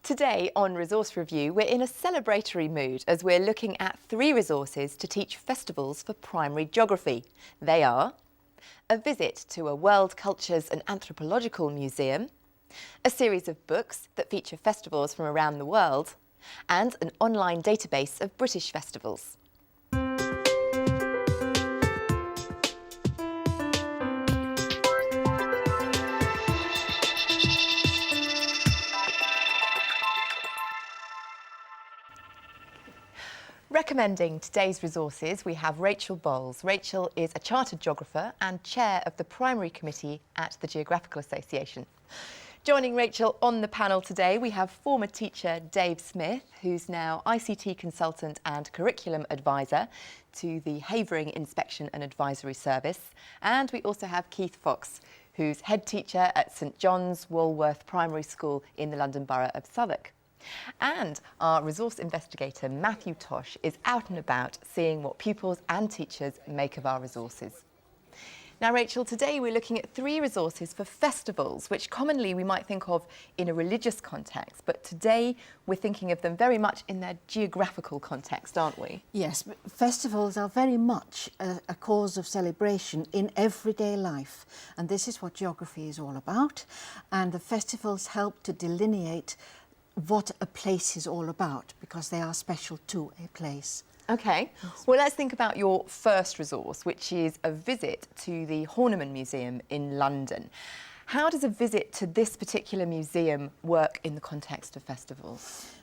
Today on Resource Review, we're in a celebratory mood as we're looking at 3 resources to teach festivals for primary geography. They are a visit to a World Cultures and Anthropological Museum, a series of books that feature festivals from around the world, and an online database of British festivals. Recommending today's resources, we have Rachel Bowles. Rachel is a chartered geographer and chair of the primary committee at the Geographical Association. Joining Rachel on the panel today, we have former teacher Dave Smith, who's now ICT consultant and curriculum advisor to the Havering Inspection and Advisory Service. And we also have Keith Fox, who's head teacher at St John's Walworth Primary School in the London Borough of Southwark. And our resource investigator, Matthew Tosh, is out and about seeing what pupils and teachers make of our resources. Now, Rachel, today we're looking at 3 resources for festivals, which commonly we might think of in a religious context, but today we're thinking of them very much in their geographical context, aren't we? Yes, but festivals are very much a cause of celebration in everyday life, and this is what geography is all about, and the festivals help to delineate what a place is all about, because they are special to a place. OK, well, let's think about your first resource, which is a visit to the Horniman Museum in London. How does a visit to this particular museum work in the context of festivals?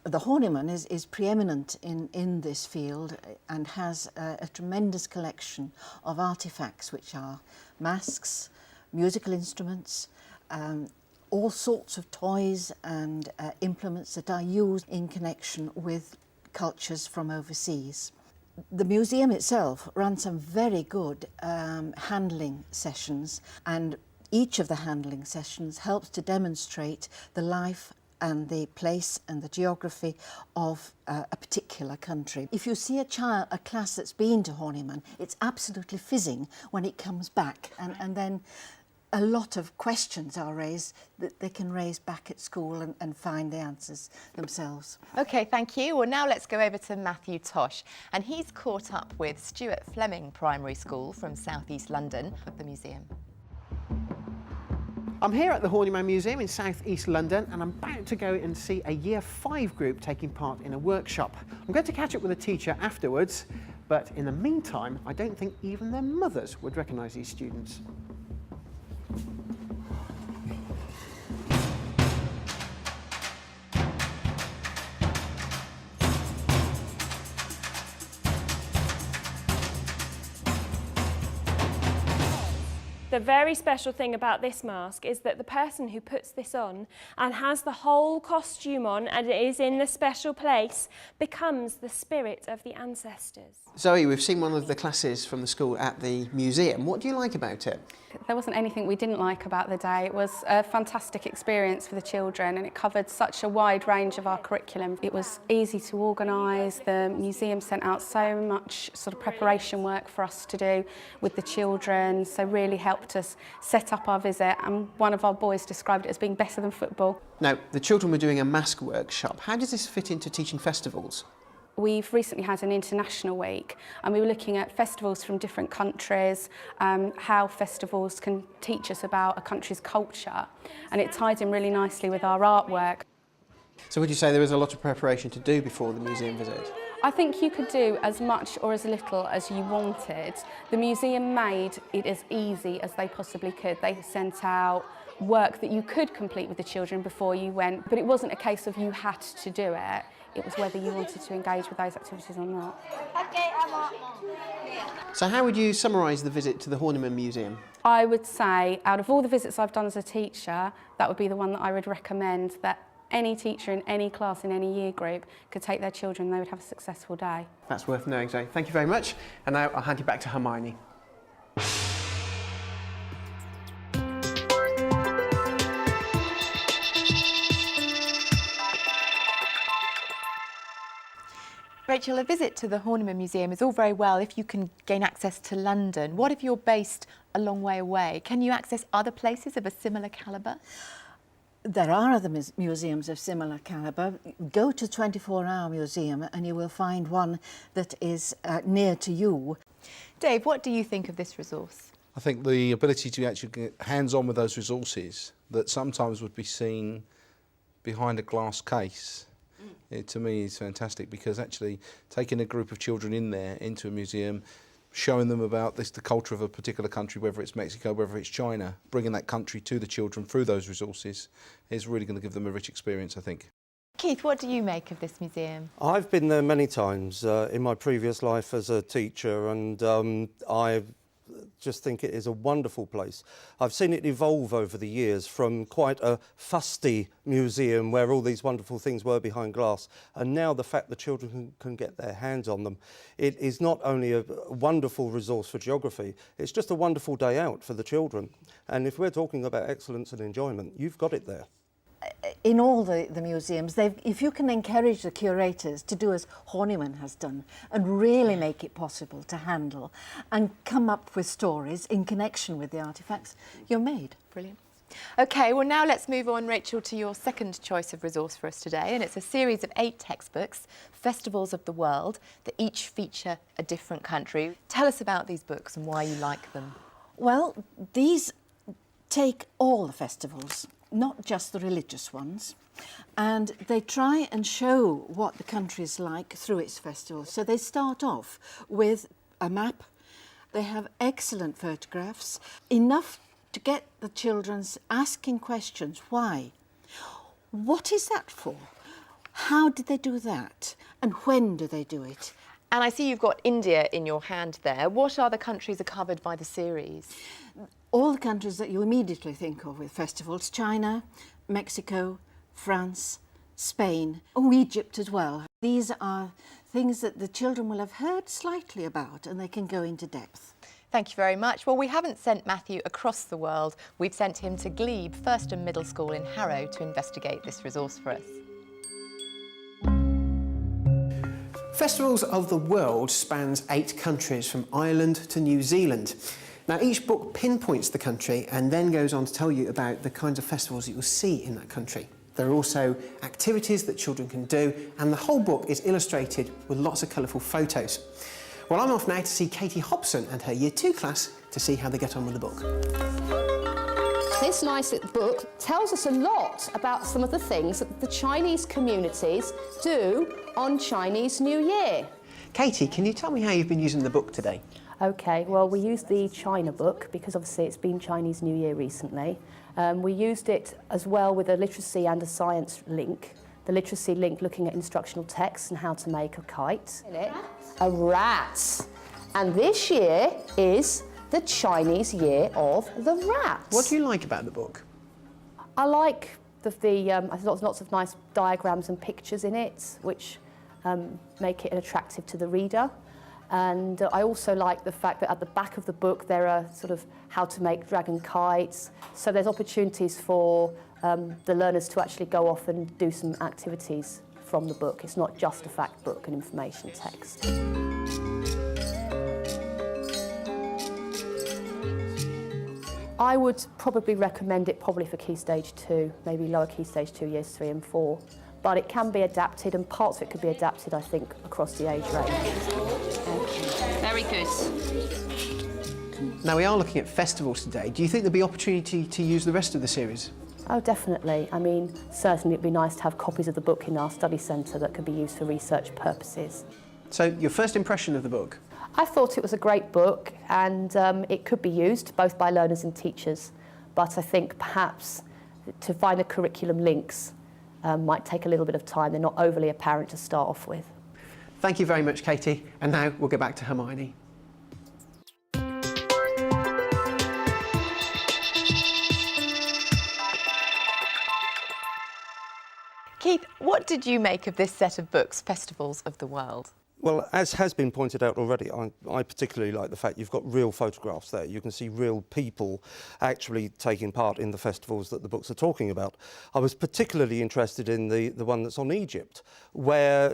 The Horniman is preeminent in this field and has a tremendous collection of artefacts, which are masks, musical instruments, all sorts of toys and implements that are used in connection with cultures from overseas. The museum itself runs some very good handling sessions, and each of the handling sessions helps to demonstrate the life and the place and the geography of a particular country. If you see a class that's been to Horniman, it's absolutely fizzing when it comes back, and then a lot of questions are raised that they can raise back at school and find the answers themselves. OK, thank you. Well, now let's go over to Matthew Tosh, and he's caught up with Stuart Fleming Primary School from South East London at the museum. I'm here at the Horniman Museum in South East London, and I'm about to go and see a Year 5 group taking part in a workshop. I'm going to catch up with a teacher afterwards, but in the meantime, I don't think even their mothers would recognise these students. The very special thing about this mask is that the person who puts this on and has the whole costume on and is in the special place becomes the spirit of the ancestors. Zoe, we've seen one of the classes from the school at the museum. What do you like about it? There wasn't anything we didn't like about the day. It was a fantastic experience for the children, and it covered such a wide range of our curriculum. It was easy to organise. The museum sent out so much sort of preparation work for us to do with the children, so really helped us set up our visit, and one of our boys described it as being better than football. Now, the children were doing a mask workshop. How does this fit into teaching festivals? We've recently had an international week, and we were looking at festivals from different countries, how festivals can teach us about a country's culture, and it tied in really nicely with our artwork. So would you say there was a lot of preparation to do before the museum visit? I think you could do as much or as little as you wanted. The museum made it as easy as they possibly could. They sent out work that you could complete with the children before you went, but it wasn't a case of you had to do it. It was whether you wanted to engage with those activities or not. So how would you summarise the visit to the Horniman Museum? I would say, out of all the visits I've done as a teacher, that would be the one that I would recommend, that any teacher in any class in any year group could take their children and they would have a successful day. That's worth knowing, Zoe. Thank you very much. And now I'll hand you back to Hermione. Rachel, a visit to the Horniman Museum is all very well if you can gain access to London. What if you're based a long way away? Can you access other places of a similar calibre? There are other museums of similar calibre. Go to 24-Hour Museum and you will find one that is near to you. Dave, what do you think of this resource? I think the ability to actually get hands-on with those resources that sometimes would be seen behind a glass case, to me is fantastic, because actually taking a group of children in there into a museum, showing them about the culture of a particular country, whether it's Mexico, whether it's China, bringing that country to the children through those resources is really going to give them a rich experience, I think. Keith, what do you make of this museum? I've been there many times in my previous life as a teacher, and I just think it is a wonderful place. I've seen it evolve over the years from quite a fusty museum where all these wonderful things were behind glass, and now the fact the children can get their hands on them. It is not only a wonderful resource for geography, it's just a wonderful day out for the children. And if we're talking about excellence and enjoyment, you've got it there. In all the museums, if you can encourage the curators to do as Horniman has done and really make it possible to handle and come up with stories in connection with the artefacts, you're made. Brilliant. OK, well now let's move on, Rachel, to your second choice of resource for us today, and it's a series of 8 textbooks, Festivals of the World, that each feature a different country. Tell us about these books and why you like them. Well, these take all the festivals, not just the religious ones, and they try and show what the country is like through its festivals. So they start off with a map. They have excellent photographs, enough to get the children asking questions. Why? What is that for? How did they do that? And when do they do it? And I see you've got India in your hand there. What other countries are covered by the series? All the countries that you immediately think of with festivals: China, Mexico, France, Spain, Egypt as well. These are things that the children will have heard slightly about, and they can go into depth. Thank you very much. Well, we haven't sent Matthew across the world. We've sent him to Glebe First and Middle School in Harrow to investigate this resource for us. Festivals of the World spans 8 countries from Ireland to New Zealand. Now, each book pinpoints the country and then goes on to tell you about the kinds of festivals that you'll see in that country. There are also activities that children can do, and the whole book is illustrated with lots of colourful photos. Well, I'm off now to see Katie Hobson and her Year 2 class to see how they get on with the book. This nice book tells us a lot about some of the things that the Chinese communities do on Chinese New Year. Katie, can you tell me how you've been using the book today? Okay, well, we used the China book because obviously it's been Chinese New Year recently. We used it as well with a literacy and a science link. The literacy link looking at instructional texts and how to make a kite. A rat. And this year is the Chinese Year of the Rat. What do you like about the book? I like lots of nice diagrams and pictures in it, which make it attractive to the reader. And I also like the fact that at the back of the book there are sort of how to make dragon kites. So there's opportunities for the learners to actually go off and do some activities from the book. It's not just a fact book and information text. I would probably recommend it for Key Stage 2, maybe lower Key Stage 2, Years 3 and 4. But it can be adapted, and parts of it could be adapted, I think, across the age range. Very good. Now, we are looking at festivals today. Do you think there'll be opportunity to use the rest of the series? Oh, definitely. I mean, certainly it'd be nice to have copies of the book in our study centre that could be used for research purposes. So, your first impression of the book? I thought it was a great book, and it could be used both by learners and teachers. But I think perhaps to find the curriculum links might take a little bit of time. They're not overly apparent to start off with. Thank you very much, Katie. And now we'll go back to Hermione. Keith, what did you make of this set of books, Festivals of the World? Well, as has been pointed out already, I particularly like the fact you've got real photographs there. You can see real people actually taking part in the festivals that the books are talking about. I was particularly interested in the one that's on Egypt, where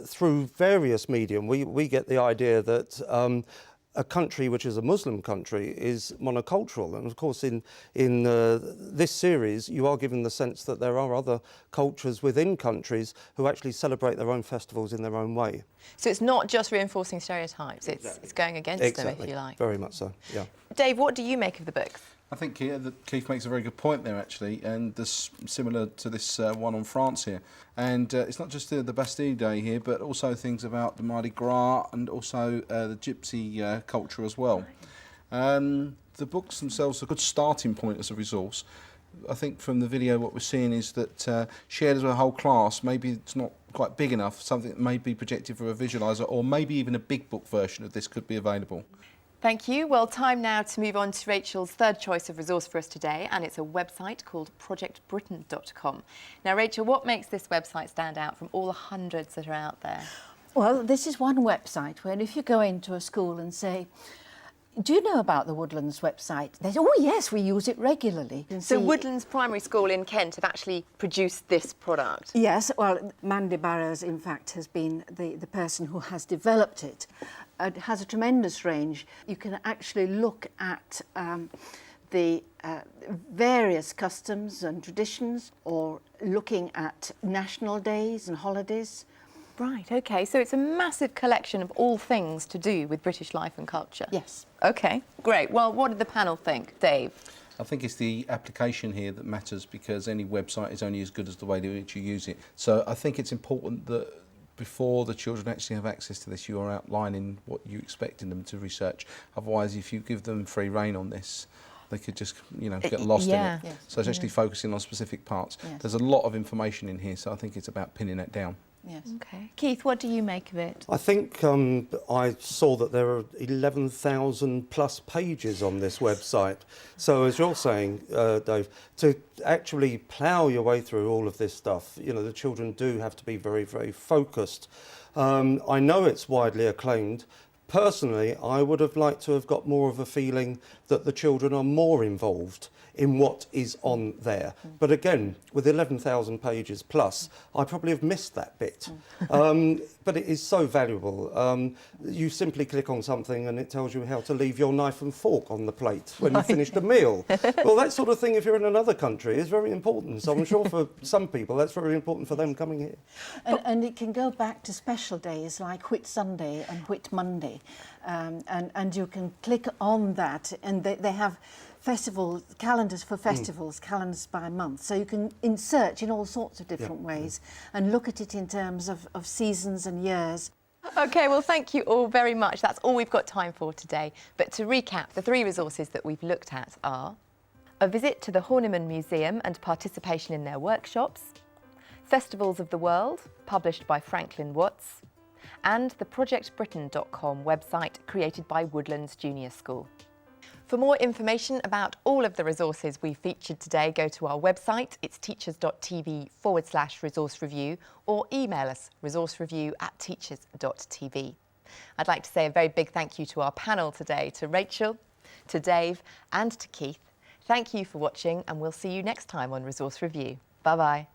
through various medium we get the idea that a country which is a Muslim country is monocultural. And of course in this series you are given the sense that there are other cultures within countries who actually celebrate their own festivals in their own way. So it's not just reinforcing stereotypes, it's going against them, if you like. Very much so, yeah. Dave, what do you make of the books? I think here that Keith makes a very good point there, actually, and this similar to this one on France here. And it's not just the Bastille Day here, but also things about the Mardi Gras and also the Gypsy culture as well. The books themselves are a good starting point as a resource. I think from the video what we're seeing is that shared as a whole class, maybe it's not quite big enough, something that may be projected for a visualiser, or maybe even a big book version of this could be available. Thank you. Well, time now to move on to Rachel's third choice of resource for us today, and it's a website called projectbritain.com. Now, Rachel, what makes this website stand out from all the hundreds that are out there? Well, this is one website where if you go into a school and say, do you know about the Woodlands website? They say, oh yes, we use it regularly. So Woodlands Primary School in Kent have actually produced this product? Yes, well, Mandy Barrows, in fact, has been the person who has developed it. It has a tremendous range. You can actually look at the various customs and traditions, or looking at national days and holidays. Right, OK, so it's a massive collection of all things to do with British life and culture? Yes. OK, great. Well, what did the panel think? Dave? I think it's the application here that matters, because any website is only as good as the way in which you use it. So I think it's important that before the children actually have access to this, you are outlining what you expect in them to research. Otherwise, if you give them free rein on this, they could just, you know, get lost in it. Yes. So it's actually focusing on specific parts. Yes. There's a lot of information in here, so I think it's about pinning it down. Yes. OK. Keith, what do you make of it? I think I saw that there are 11,000 plus pages on this website. So as you're saying, Dave, to actually plough your way through all of this stuff, you know, the children do have to be very, very focused. I know it's widely acclaimed. Personally, I would have liked to have got more of a feeling that the children are more involved in what is on there. But again, with 11,000 pages plus, I probably have missed that bit. But it is so valuable. You simply click on something and it tells you how to leave your knife and fork on the plate when you've finished a meal. Well, that sort of thing, if you're in another country, is very important. So I'm sure for some people, that's very important for them coming here. And it can go back to special days like Whit Sunday and Whit Monday. And you can click on that, and they have festival calendars for festivals, calendars by month. So you can search in all sorts of different ways and look at it in terms of seasons and years. OK, well, thank you all very much. That's all we've got time for today. But to recap, the three resources that we've looked at are a visit to the Horniman Museum and participation in their workshops, Festivals of the World, published by Franklin Watts, and the projectbritain.com website created by Woodlands Junior School. For more information about all of the resources we featured today, go to our website. It's teachers.tv/resource review, or email us resourcereview@teachers.tv. I'd like to say a very big thank you to our panel today, to Rachel, to Dave and to Keith. Thank you for watching, and we'll see you next time on Resource Review. Bye-bye.